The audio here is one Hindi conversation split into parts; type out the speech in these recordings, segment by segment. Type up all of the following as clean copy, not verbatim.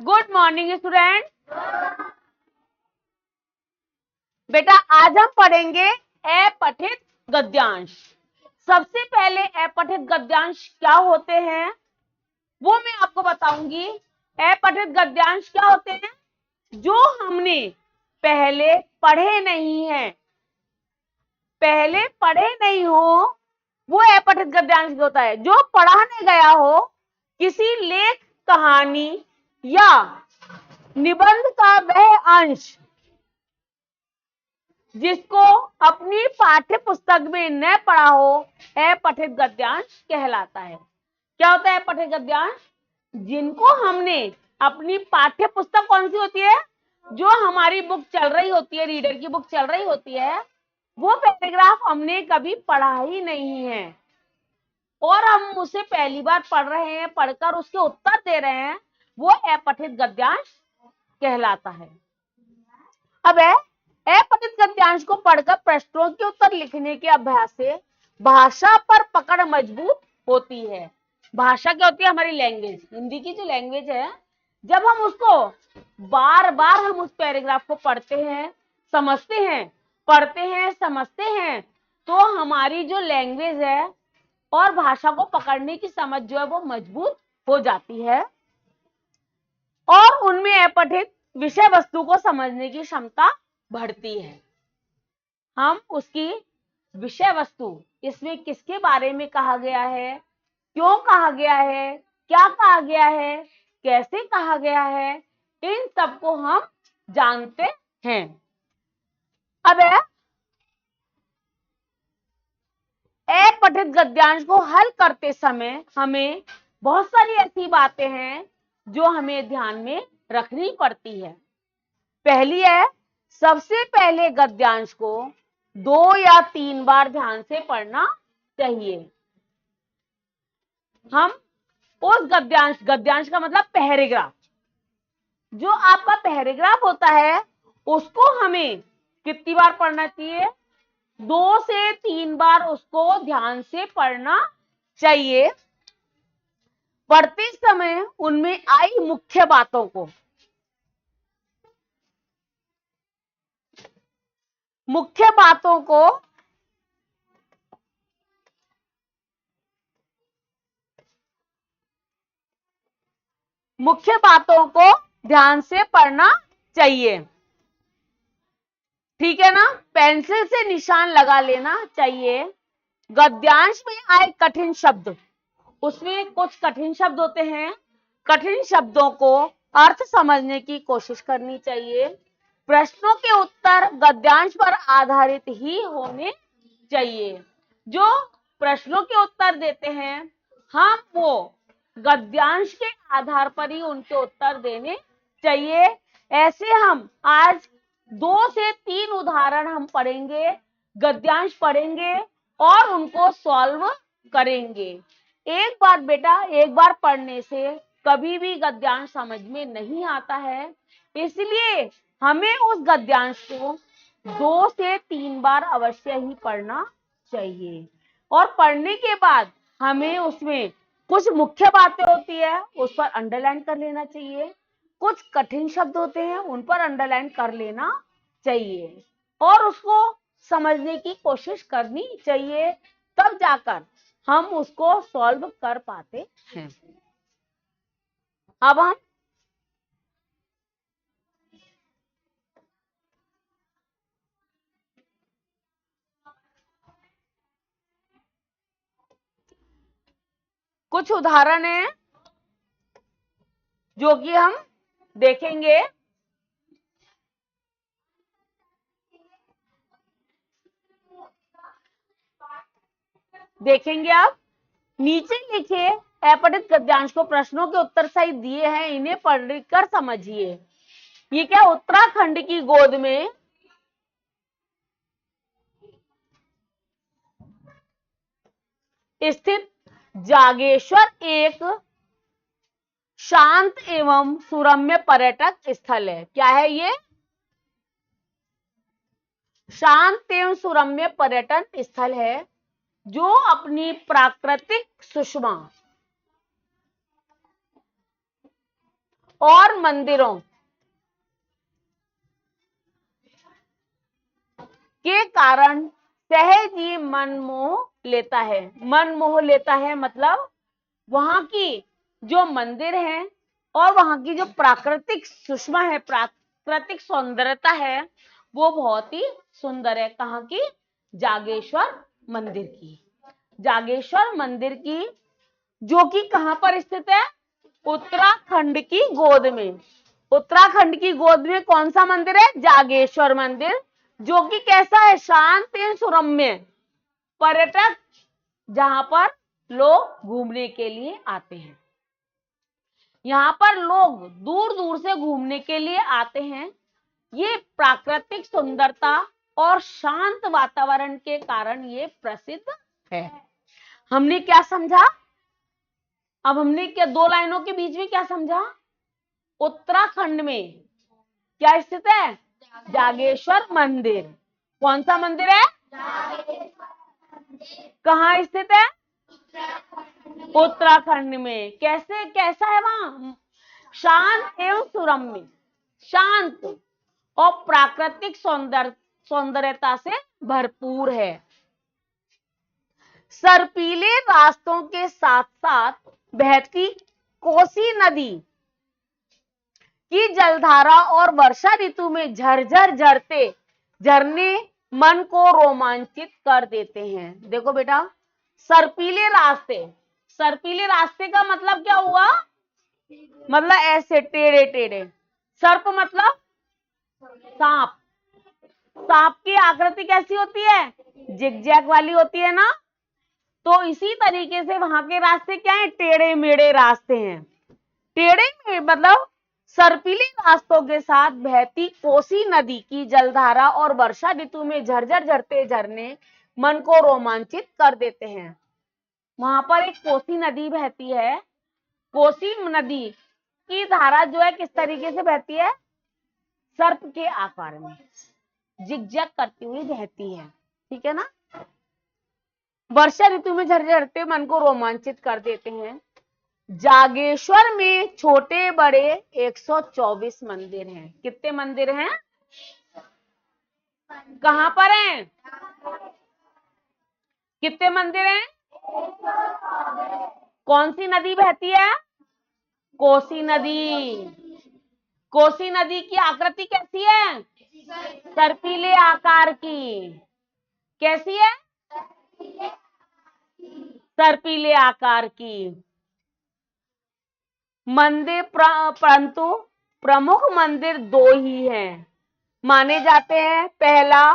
Good morning student. बेटा आज हम पढ़ेंगे अपठित गद्यांश। सबसे पहले अपठित गद्यांश क्या होते हैं वो मैं आपको बताऊंगी। अपठित गद्यांश क्या होते हैं? जो हमने पहले पढ़े नहीं है, पहले पढ़े नहीं हो वो अपठित गद्यांश होता है। जो पढ़ाने गया हो, किसी लेख, कहानी या निबंध का वह अंश जिसको अपनी पाठ्य पुस्तक में न पढ़ा हो, अपठित गद्यांश कहलाता है। क्या होता है अपठित गद्यांश? जिनको हमने अपनी पाठ्य पुस्तक कौन सी होती है, जो हमारी बुक चल रही होती है, रीडर की बुक चल रही होती है, वो पैराग्राफ हमने कभी पढ़ा ही नहीं है और हम उसे पहली बार पढ़ रहे हैं, पढ़कर उसके उत्तर दे रहे हैं, वो अपठित गद्यांश कहलाता है। अब अपठित गद्यांश को पढ़कर प्रश्नों के उत्तर लिखने के अभ्यास से भाषा पर पकड़ मजबूत होती है। भाषा क्या होती है? हमारी लैंग्वेज, हिंदी की जो लैंग्वेज है, जब हम उसको बार बार हम उस पैराग्राफ को पढ़ते हैं, समझते हैं, पढ़ते हैं, समझते हैं, तो हमारी जो लैंग्वेज है और भाषा को पकड़ने की समझ जो है वो मजबूत हो जाती है और उनमें अपठित विषय वस्तु को समझने की क्षमता बढ़ती है। हम उसकी विषय वस्तु, इसमें किसके बारे में कहा गया है, क्यों कहा गया है, क्या कहा गया है, कैसे कहा गया है, इन सबको हम जानते हैं। अब अपठित गद्यांश को हल करते समय हमें बहुत सारी ऐसी बातें हैं जो हमें ध्यान में रखनी पड़ती है। पहली है, सबसे पहले गद्यांश को 2 या 3 बार ध्यान से पढ़ना चाहिए। हम उस गद्यांश का मतलब पैराग्राफ, जो आपका पैराग्राफ होता है उसको हमें कितनी बार पढ़ना चाहिए? 2 से 3 बार उसको ध्यान से पढ़ना चाहिए। पढ़ते समय उनमें आई मुख्य बातों को, मुख्य बातों को ध्यान से पढ़ना चाहिए। ठीक है ना? पेंसिल से निशान लगा लेना चाहिए। गद्यांश में आए कठिन शब्द, उसमें कुछ कठिन शब्द होते हैं, कठिन शब्दों को अर्थ समझने की कोशिश करनी चाहिए। प्रश्नों के उत्तर गद्यांश पर आधारित ही होने चाहिए। जो प्रश्नों के उत्तर देते हैं हम वो गद्यांश के आधार पर ही उनके उत्तर देने चाहिए। ऐसे हम आज 2 से 3 उदाहरण हम पढ़ेंगे, गद्यांश पढ़ेंगे और उनको सॉल्व करेंगे। एक बार बेटा, एक बार पढ़ने से कभी भी गद्यांश समझ में नहीं आता है, इसलिए हमें उस गद्यांश को 2 से 3 बार अवश्य ही पढ़ना चाहिए। और पढ़ने के बाद हमें उसमें कुछ मुख्य बातें होती है उस पर अंडरलाइन कर लेना चाहिए, कुछ कठिन शब्द होते हैं उन पर अंडरलाइन कर लेना चाहिए और उसको समझने की कोशिश करनी चाहिए, तब जाकर हम उसको सॉल्व कर पाते हैं। अब हम कुछ उदाहरण हैं जो कि हम देखेंगे। आप नीचे लिखे अपठित गद्यांश को प्रश्नों के उत्तर सहित दिए हैं, इन्हें पढ़कर समझिए। ये क्या, उत्तराखंड की गोद में स्थित जागेश्वर एक शांत एवं सुरम्य पर्यटक स्थल है। क्या है ये? शांत एवं सुरम्य पर्यटन स्थल है जो अपनी प्राकृतिक सुषमा और मंदिरों के कारण सहज ही मन मोह लेता है। मन मोह लेता है मतलब वहां की जो मंदिर है और वहां की जो प्राकृतिक सुषमा है, प्राकृतिक सौंदर्यता है, वो बहुत ही सुंदर है। कहाँ की? जागेश्वर मंदिर की। जागेश्वर मंदिर की, जो कि कहां पर स्थित है? उत्तराखंड की गोद में। उत्तराखंड की गोद में कौन सा मंदिर है? जागेश्वर मंदिर, जो कि कैसा है? शांत एवं सुरम्य, पर्यटक जहां पर लोग घूमने के लिए आते हैं। यहां पर लोग दूर दूर से घूमने के लिए आते हैं। ये प्राकृतिक सुंदरता और शांत वातावरण के कारण ये प्रसिद्ध है। हमने क्या समझा? अब हमने क्या दो लाइनों के बीच में क्या समझा? उत्तराखंड में क्या स्थित है? जागेश्वर मंदिर। कौन सा मंदिर है? कहाँ स्थित है? उत्तराखंड में। कैसे, कैसा है वहां? शांत एवं सुरम्य, शांत और प्राकृतिक सौंदर्यता से भरपूर है। सर्पीले रास्तों के साथ साथ बहती कोसी नदी की जलधारा और वर्षा ऋतु में झरझर झरते झरने मन को रोमांचित कर देते हैं। देखो बेटा, सर्पीले रास्ते, सर्पीले रास्ते का मतलब क्या हुआ? मतलब ऐसे टेढ़े टेढ़े। सर्प मतलब सांप। सांप की आकृति कैसी होती है? जिगजैग वाली होती है ना। तो इसी तरीके से वहां के रास्ते क्या है? टेढ़े मेढ़े रास्ते हैं। टेढ़े मतलब सर्पीले रास्तों के साथ बहती कोसी नदी की जलधारा और वर्षा ऋतु में झरझर झरते झरने मन को रोमांचित कर देते हैं। वहां पर एक कोसी नदी बहती है। कोसी नदी की धारा जो है किस तरीके से बहती है? सर्प के आकार में जिगजैग करती हुई बहती है। ठीक है ना। वर्षा ऋतु में झरझरते मन को रोमांचित कर देते हैं। जागेश्वर में छोटे बड़े 124 मंदिर हैं। कितने मंदिर हैं? कहां पर हैं? कितने मंदिर हैं? कौन सी नदी बहती है? कोसी नदी। कोसी नदी की आकृति कैसी है? सर्पीले आकार की। कैसी है? सर्पीले आकार की। मंदिर परंतु प्रमुख मंदिर दो ही हैं माने जाते हैं। पहला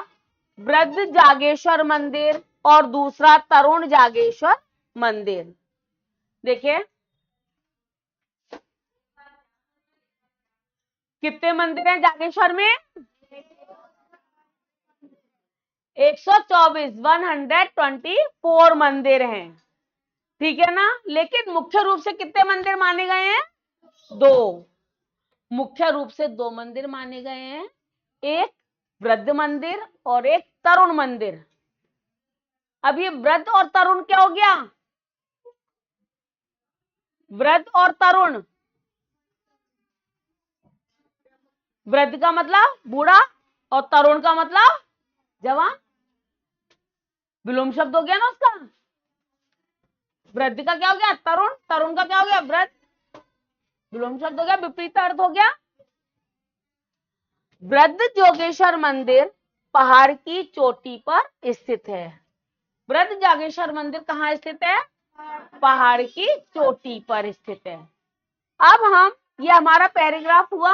वृद्ध जागेश्वर मंदिर और दूसरा तरुण जागेश्वर मंदिर। देखिए कितने मंदिर हैं जागेश्वर में? 124, 124 मंदिर हैं। ठीक है ना। लेकिन मुख्य रूप से कितने मंदिर माने गए हैं? दो। मुख्य रूप से दो मंदिर माने गए हैं, एक वृद्ध मंदिर और एक तरुण मंदिर। अब ये वृद्ध और तरुण क्या हो गया? वृद्ध और तरुण, वृद्ध का मतलब बूढ़ा और तरुण का मतलब जवान। विलोम शब्द हो गया ना उसका। वृद्ध का क्या हो गया? तरुण। तरुण का क्या हो गया? वृद्ध। विलोम शब्द हो गया, विपरीत अर्थ हो गया। वृद्ध जागेश्वर मंदिर पहाड़ की चोटी पर स्थित है। वृद्ध जागेश्वर मंदिर कहाँ स्थित है? पहाड़ की चोटी पर स्थित है। अब हम, ये हमारा पैराग्राफ हुआ।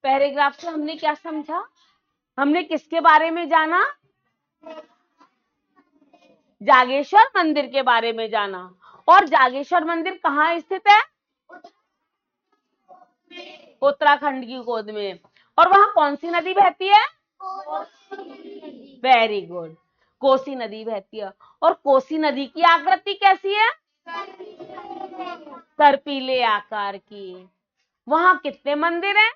पैराग्राफ से हमने क्या समझा? हमने किसके बारे में जाना? जागेश्वर मंदिर के बारे में जाना। और जागेश्वर मंदिर कहाँ स्थित है? उत्तराखंड की गोद में। और वहां कौन सी नदी बहती है? वेरी गुड, कोसी नदी बहती है। और कोसी नदी की आकृति कैसी है? सर्पीले आकार की। वहां कितने मंदिर हैं?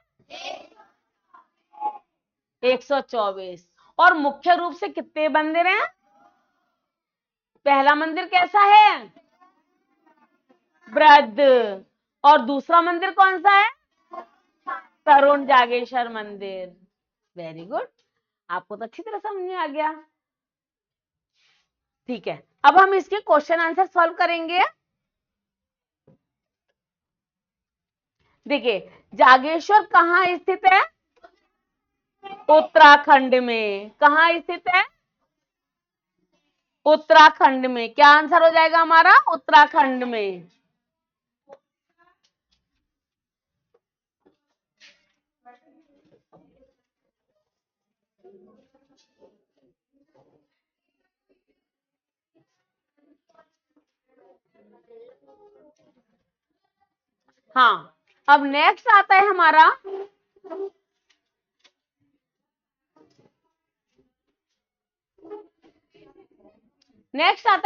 124। और मुख्य रूप से कितने मंदिर हैं? पहला मंदिर कैसा है? वृद्ध। और दूसरा मंदिर कौन सा है? तरुण जागेश्वर मंदिर। वेरी गुड, आपको तो अच्छी तरह समझ में आ गया। ठीक है, अब हम इसके क्वेश्चन आंसर सॉल्व करेंगे। देखिए, जागेश्वर कहाँ स्थित है? उत्तराखंड में। कहाँ स्थित है? उत्तराखंड में। क्या आंसर हो जाएगा हमारा? उत्तराखंड में। हाँ, अब नेक्स्ट आता है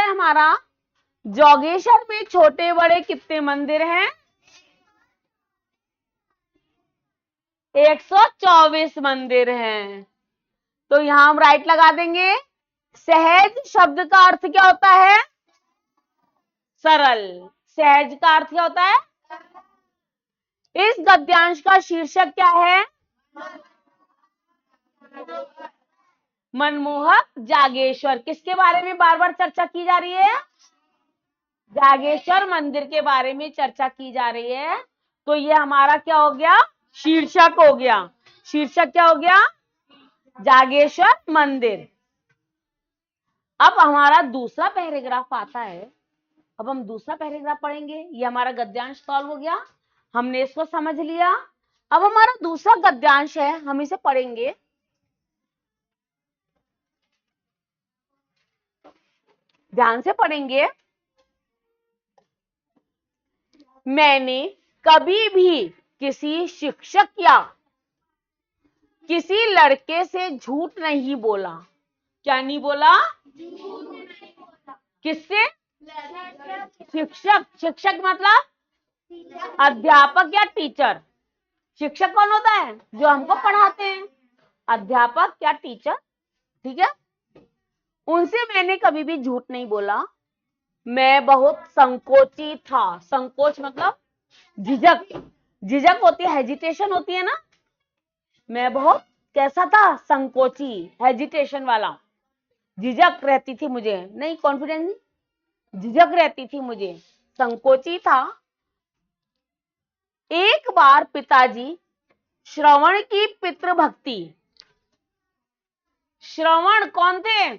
हमारा जोगेश्वर में छोटे बड़े कितने मंदिर हैं? 124 मंदिर हैं। तो यहां हम राइट लगा देंगे। सहज शब्द का अर्थ क्या होता है? सरल। सहज का अर्थ क्या होता है? इस गद्यांश का शीर्षक क्या है? मनमोहक जागेश्वर। किसके बारे में बार बार चर्चा की जा रही है? जागेश्वर मंदिर के बारे में चर्चा की जा रही है। तो ये हमारा क्या हो गया? शीर्षक हो गया। शीर्षक क्या हो गया? जागेश्वर मंदिर। अब हमारा दूसरा पैराग्राफ आता है। अब हम दूसरा पैराग्राफ पढ़ेंगे। ये हमारा गद्यांश सॉल्व हो गया, हमने इसको समझ लिया। अब हमारा दूसरा गद्यांश है, हम इसे पढ़ेंगे। ध्यान से पढ़ेंगे। मैंने कभी भी किसी शिक्षक या किसी लड़के से झूठ नहीं बोला। क्या नहीं बोला? किससे? शिक्षक। शिक्षक मतलब अध्यापक या टीचर। शिक्षक कौन होता है? जो हमको पढ़ाते हैं। अध्यापक या टीचर, ठीक है। उनसे मैंने कभी भी झूठ नहीं बोला। मैं बहुत संकोची था। संकोच मतलब झिझक। झिझक होती है, हेजिटेशन होती है ना। मैं बहुत कैसा था? संकोची, हेजिटेशन वाला। झिझक रहती थी मुझे, नहीं कॉन्फिडेंस नहीं, झिझक रहती थी मुझे, संकोची था। एक बार पिताजी श्रवण की पितृभक्ति। श्रवण कौन थे?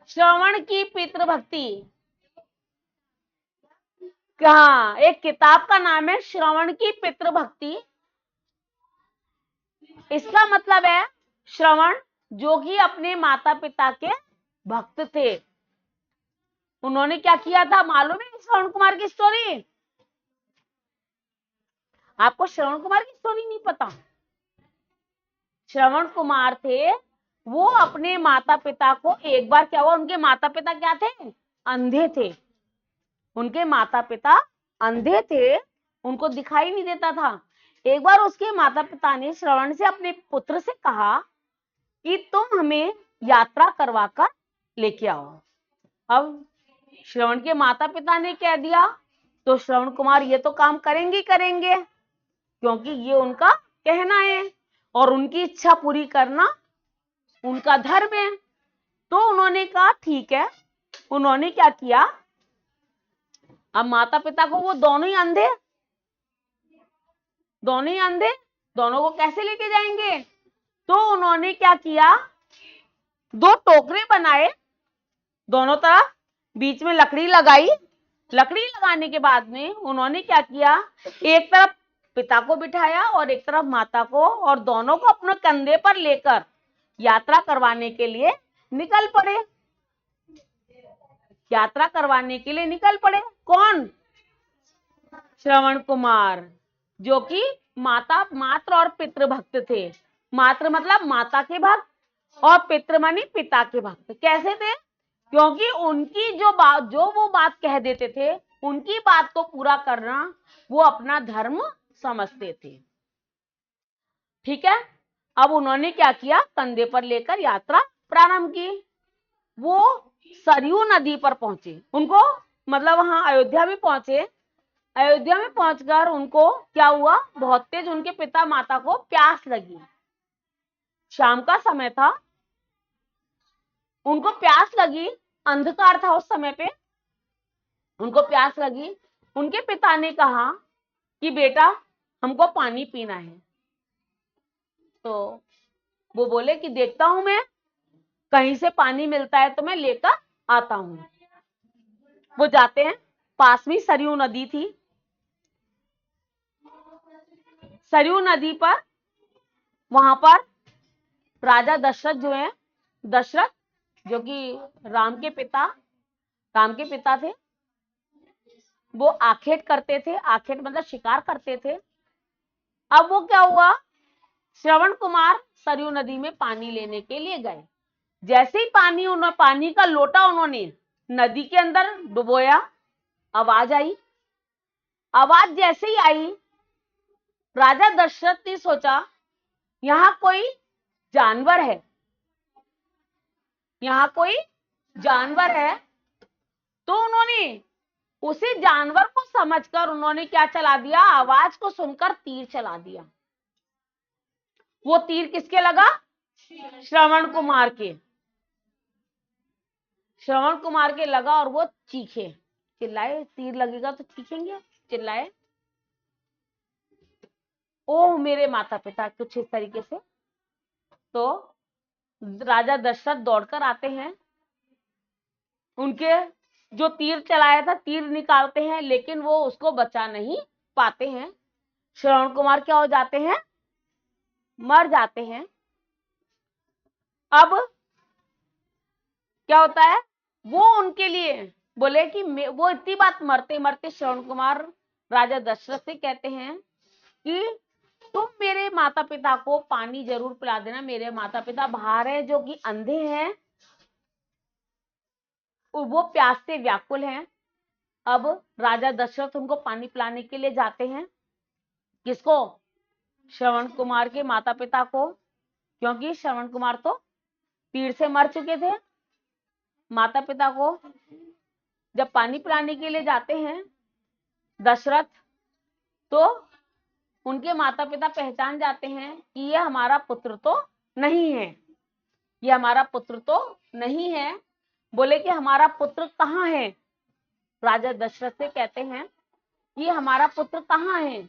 श्रवण की पितृभक्ति। कहा? एक किताब का नाम है श्रवण की पितृभक्ति। इसका मतलब है श्रवण जो कि अपने माता पिता के भक्त थे। उन्होंने क्या किया था मालूम है? श्रवण कुमार की स्टोरी। आपको श्रवण कुमार की स्टोरी नहीं पता? श्रवण कुमार थे, वो अपने माता पिता को, एक बार क्या हुआ, उनके माता पिता क्या थे? अंधे थे। उनके माता पिता अंधे थे, उनको दिखाई नहीं देता था। एक बार उसके माता पिता ने श्रवण से, अपने पुत्र से कहा कि तुम हमें यात्रा करवाकर लेके आओ। अब श्रवण के माता पिता ने कह दिया तो श्रवण कुमार ये तो काम करेंगे करेंगे, क्योंकि ये उनका कहना है और उनकी इच्छा पूरी करना उनका धर्म है। तो उन्होंने कहा ठीक है। उन्होंने क्या किया? अब माता पिता को, वो दोनों ही अंधे, दोनों ही अंधे, दोनों को कैसे लेके जाएंगे? तो उन्होंने क्या किया? दो टोकरे बनाए, दोनों तरफ बीच में लकड़ी लगाई। लकड़ी लगाने के बाद में उन्होंने क्या किया? एक तरफ पिता को बिठाया और एक तरफ माता को, और दोनों को अपने कंधे पर लेकर यात्रा करवाने के लिए निकल पड़े। यात्रा करवाने के लिए निकल पड़े। कौन? श्रवण कुमार, जो कि मात्र और पितृ भक्त थे। मात्र मतलब माता के भक्त, और पितृ मानी पिता के भक्त। कैसे थे? क्योंकि उनकी जो वो बात कह देते थे, उनकी बात को पूरा करना वो अपना धर्म समझते थे। ठीक है। अब उन्होंने क्या किया? कंधे पर लेकर यात्रा प्रारंभ की। वो सरयू नदी पर पहुंचे। उनको मतलब वहां अयोध्या भी पहुंचे, अयोध्या में पहुंचकर उनको क्या हुआ, बहुत तेज उनके पिता माता को प्यास लगी। शाम का समय था, उनको प्यास लगी, अंधकार था उस समय पे, उनको प्यास लगी। उनके पिता ने कहा कि बेटा हमको पानी पीना है। तो वो बोले कि देखता हूं मैं, कहीं से पानी मिलता है तो मैं लेकर आता हूं। वो जाते हैं, पास में सरयू नदी थी। सरयू नदी पर, वहां पर राजा दशरथ जो है, दशरथ जो कि राम के पिता थे, वो आखेट करते थे। आखेट मतलब शिकार करते थे। अब वो क्या हुआ, श्रवण कुमार सरयू नदी में पानी लेने के लिए गए। जैसे ही पानी का लोटा उन्होंने नदी के अंदर डुबोया, आवाज आई। आवाज जैसे ही आई, राजा दशरथ ने सोचा यहां कोई जानवर है, यहां कोई जानवर है। तो उन्होंने उसी जानवर को समझकर उन्होंने क्या चला दिया, आवाज को सुनकर तीर चला दिया। वो तीर किसके लगा, श्रवण कुमार के। श्रवण कुमार के लगा और वो चीखे, चिल्लाए, तीर लगेगा तो चीखेंगे, चिल्लाए ओह मेरे माता पिता, कुछ इस तरीके से। तो राजा दशरथ दौड़कर आते हैं, उनके जो तीर चलाया था तीर निकालते हैं, लेकिन वो उसको बचा नहीं पाते हैं। श्रवण कुमार क्या हो जाते हैं, मर जाते हैं। अब क्या होता है, वो उनके लिए बोले कि वो इतनी बात मरते मरते श्रवण कुमार राजा दशरथ से कहते हैं कि तुम मेरे माता पिता को पानी जरूर पिला देना। मेरे माता पिता बाहर है, जो कि अंधे हैं, वो प्यास से व्याकुल हैं। अब राजा दशरथ उनको पानी पिलाने के लिए जाते हैं। किसको, श्रवण कुमार के माता पिता को, क्योंकि श्रवण कुमार तो तीर से मर चुके थे। माता पिता को जब पानी पिलाने के लिए जाते हैं दशरथ, तो उनके माता पिता पहचान जाते हैं कि ये हमारा पुत्र तो नहीं है, ये हमारा पुत्र तो नहीं है। बोले कि हमारा पुत्र कहाँ है, राजा दशरथ से कहते हैं ये हमारा पुत्र कहाँ है।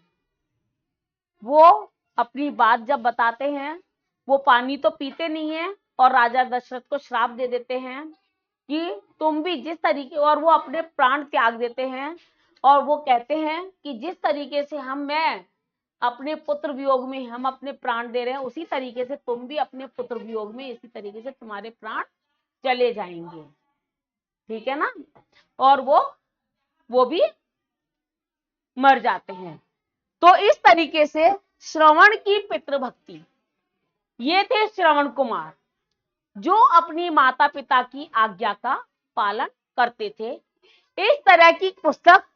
वो अपनी बात जब बताते हैं, वो पानी तो पीते नहीं है और राजा दशरथ को श्राप दे देते हैं कि तुम भी जिस तरीके, और वो अपने प्राण त्याग देते हैं और वो कहते हैं कि जिस तरीके से मैं अपने पुत्र वियोग में हम अपने प्राण दे रहे हैं, उसी तरीके से तुम भी अपने पुत्र वियोग में इसी तरीके से तुम्हारे प्राण चले जाएंगे, ठीक है ना। और वो भी मर जाते हैं। तो इस तरीके से श्रवण की पितृभक्ति, ये थे श्रवण कुमार जो अपनी माता पिता की आज्ञा का पालन करते थे। इस तरह की पुस्तक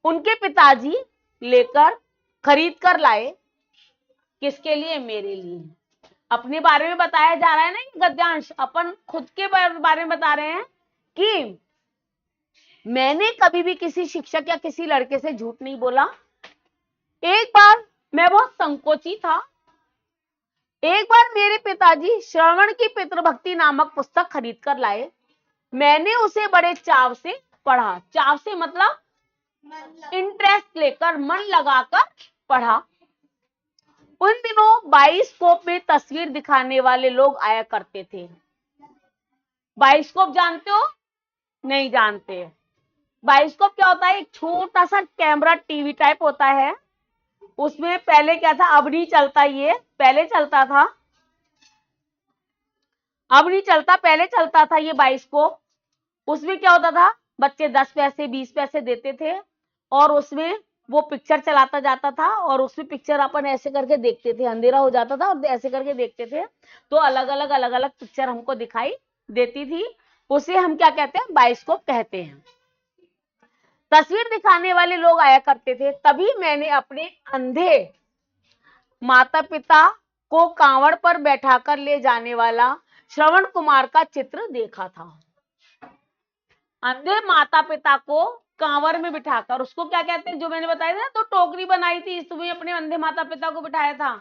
उनके पिताजी लेकर खरीद कर लाए। किसके लिए, मेरे लिए। अपने बारे में बताया जा रहा है ना ये गद्यांश, अपन खुद के बारे में बता रहे हैं कि मैंने कभी भी किसी शिक्षक या किसी लड़के से झूठ नहीं बोला। एक बार मैं बहुत संकोची था, एक बार मेरे पिताजी श्रवण की पितृभक्ति नामक पुस्तक खरीद कर लाए। मैंने उसे बड़े चाव से पढ़ा, चाव से मतलब इंटरेस्ट लेकर, मन लगाकर पढ़ा। उन दिनों बाइस्कोप में तस्वीर दिखाने वाले लोग आया करते थे। बाइस्कोप जानते हो, नहीं जानते। बाइस्कोप क्या होता है, एक छोटा सा कैमरा टीवी टाइप होता है। उसमें पहले क्या था, अब नहीं चलता, ये पहले चलता था, अब नहीं चलता, पहले चलता था ये बाइस्कोप। उसमें क्या होता था, बच्चे 10 पैसे 20 पैसे देते थे और उसमें वो पिक्चर चलाता जाता था और उसमें पिक्चर अपन ऐसे करके देखते थे, अंधेरा हो जाता था और ऐसे करके देखते थे, तो अलग अलग पिक्चर हमको दिखाई देती थी। उसे हम क्या कहते हैं, बाइस्कोप कहते हैं। तस्वीर दिखाने वाले लोग आया करते थे। तभी मैंने अपने अंधे माता पिता को कांवड़ पर बैठाकर ले जाने वाला श्रवण कुमार का चित्र देखा था। अंधे माता पिता को कांवर में बिठाकर, उसको क्या कहते हैं, जो मैंने बताया था तो टोकरी बनाई थी, इसमें अपने अंधे माता पिता को बिठाया था,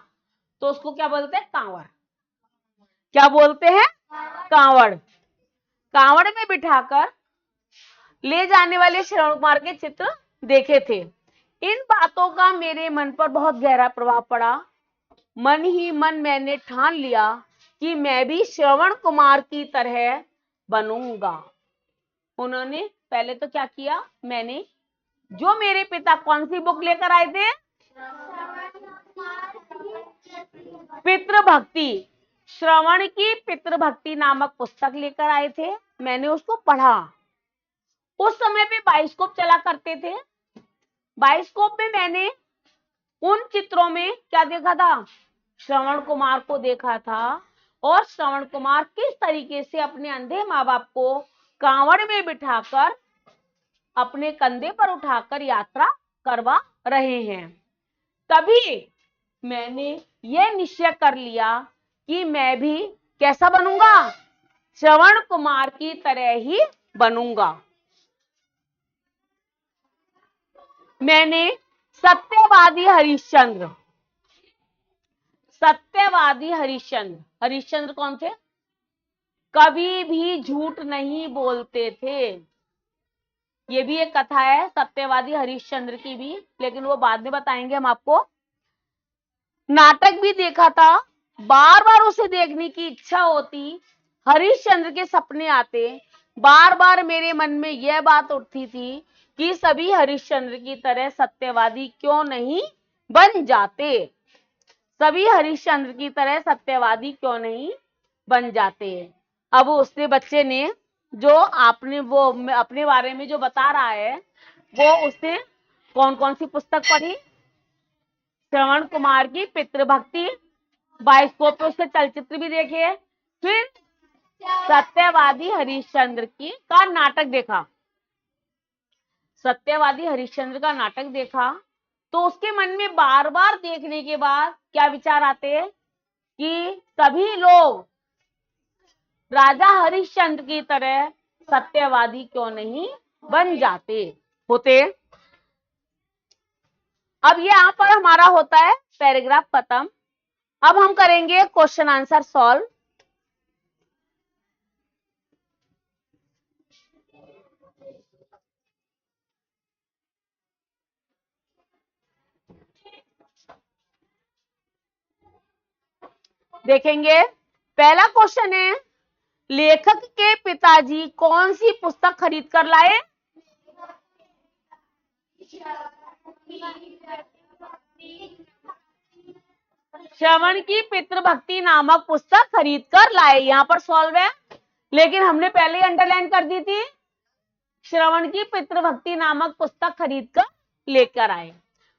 तो उसको क्या बोलते हैं, कांवड़। क्या बोलते हैं, कांवड़। कांवड़ में बिठाकर ले जाने वाले श्रवण कुमार के चित्र देखे थे। इन बातों का मेरे मन पर बहुत गहरा प्रभाव पड़ा। मन ही मन मैंने ठान लिया कि मैं भी श्रवण कुमार की तरह बनूंगा। उन्होंने पहले तो क्या किया, मैंने जो मेरे पिता कौन सी बुक लेकर आए थे, पितृभक्ति, श्रवण की पितृभक्ति नामक पुस्तक लेकर आए थे। मैंने उसको पढ़ा। उस समय पे बाइस्कोप चला करते थे। बाइस्कोप में मैंने उन चित्रों में क्या देखा था, श्रवण कुमार को देखा था, और श्रवण कुमार किस तरीके से अपने अंधे माँ बाप को कांवड़ में बिठाकर अपने कंधे पर उठाकर यात्रा करवा रहे हैं। तभी मैंने यह निश्चय कर लिया कि मैं भी कैसा बनूंगा, श्रवण कुमार की तरह ही बनूंगा। मैंने सत्यवादी हरिश्चंद्र, सत्यवादी हरिश्चंद्र, हरिश्चंद्र कौन थे, कभी भी झूठ नहीं बोलते थे। ये भी एक कथा है सत्यवादी हरिश्चंद्र की भी, लेकिन वो बाद में बताएंगे हम आपको। नाटक भी देखा था, बार बार उसे देखने की इच्छा होती, हरिश्चंद्र के सपने आते, बार बार मेरे मन में यह बात उठती थी कि सभी हरिश्चंद्र की तरह सत्यवादी क्यों नहीं बन जाते, सभी हरिश्चंद्र की तरह सत्यवादी क्यों नहीं बन जाते। अब उसने बच्चे ने जो आपने वो अपने बारे में जो बता रहा है, वो उसने कौन कौन सी पुस्तक पढ़ी, श्रवण कुमार की पितृभक्ति, बाइस्कोप पे उसके चलचित्र भी देखे, फिर सत्यवादी हरिश्चंद्र की का नाटक देखा। सत्यवादी हरिश्चंद्र का नाटक देखा तो उसके मन में बार बार देखने के बाद क्या विचार आते हैं कि सभी लोग राजा हरिश्चंद्र की तरह सत्यवादी क्यों नहीं बन जाते होते। अब ये यहां पर हमारा होता है पैराग्राफ खत्म। अब हम करेंगे क्वेश्चन आंसर सॉल्व। देखेंगे, पहला क्वेश्चन है, लेखक के पिताजी कौन सी पुस्तक खरीद कर लाए, श्रवण की पितृभक्ति नामक पुस्तक खरीद कर लाए। यहां पर सॉल्व है, लेकिन हमने पहले ही अंडरलाइन कर दी थी, श्रवण की पितृभक्ति नामक पुस्तक खरीद कर लेकर आए।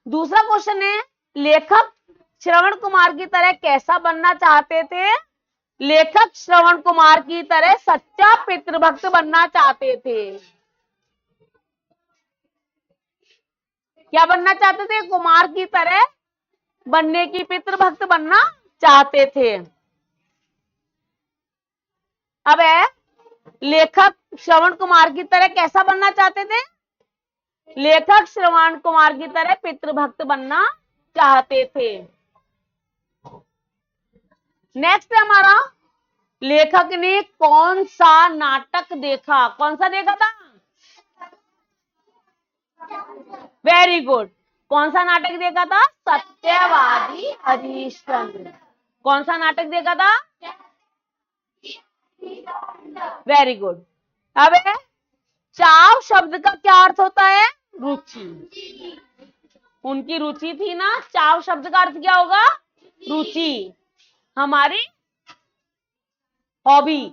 दूसरा क्वेश्चन है, लेखक श्रवण कुमार की तरह कैसा बनना चाहते थे, लेखक श्रवण कुमार की तरह सच्चा पितृभक्त बनना चाहते थे। क्या बनना चाहते थे, कुमार की तरह बनने की, पितृभक्त बनना चाहते थे। अब है, लेखक श्रवण कुमार की तरह कैसा बनना चाहते थे, लेखक श्रवण कुमार की तरह पितृभक्त बनना चाहते थे। नेक्स्ट है हमारा, लेखक ने कौन सा नाटक देखा, कौन सा देखा था, वेरी गुड, कौन सा नाटक देखा था, सत्यवादी हरिश्चंद्र। कौन सा नाटक देखा था, वेरी गुड। अब है, चाव शब्द का क्या अर्थ होता है, रुचि। उनकी रुचि थी ना, चाव शब्द का अर्थ क्या होगा, रुचि, हमारी हॉबी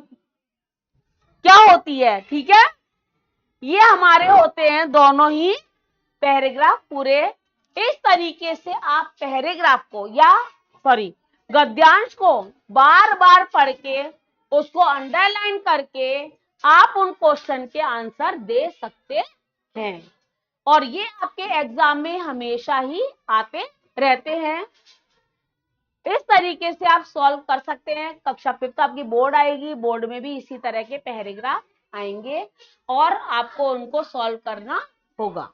क्या होती है, ठीक है। ये हमारे होते हैं दोनों ही पैराग्राफ पूरे। इस तरीके से आप पैराग्राफ को या गद्यांश को बार बार पढ़ के उसको अंडरलाइन करके आप उन क्वेश्चन के आंसर दे सकते हैं, और ये आपके एग्जाम में हमेशा ही आते रहते हैं। इस तरीके से आप सॉल्व कर सकते हैं। कक्षा 5 आपकी बोर्ड आएगी, बोर्ड में भी इसी तरह के पैराग्राफ आएंगे और आपको उनको सॉल्व करना होगा।